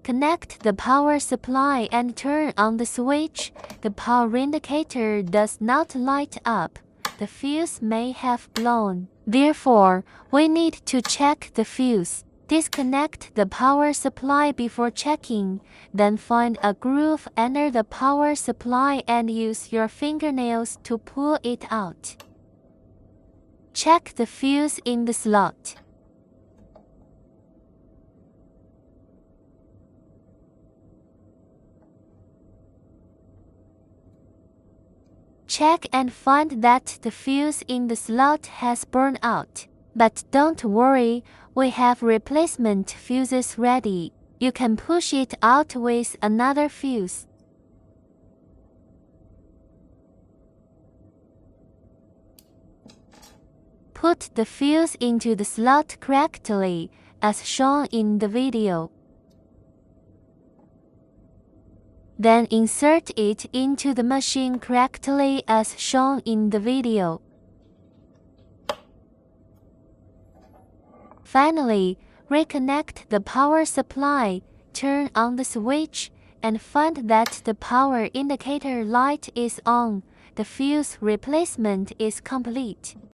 Connect the power supply and turn on the switch. The power indicator does not light up. The fuse may have blown. Therefore, we need to check the fuse. Disconnect the power supply before checking, then find a groove under the power supply and use your fingernails to pull it out. Check the fuse in the slot. Check and find that the fuse in the slot has burned out. But don't worry, we have replacement fuses ready. You can push it out with another fuse. Put the fuse into the slot correctly, as shown in the video. Then insert it into the machine correctly as shown in the video. Finally, reconnect the power supply, turn on the switch, and find that the power indicator light is on. The fuse replacement is complete.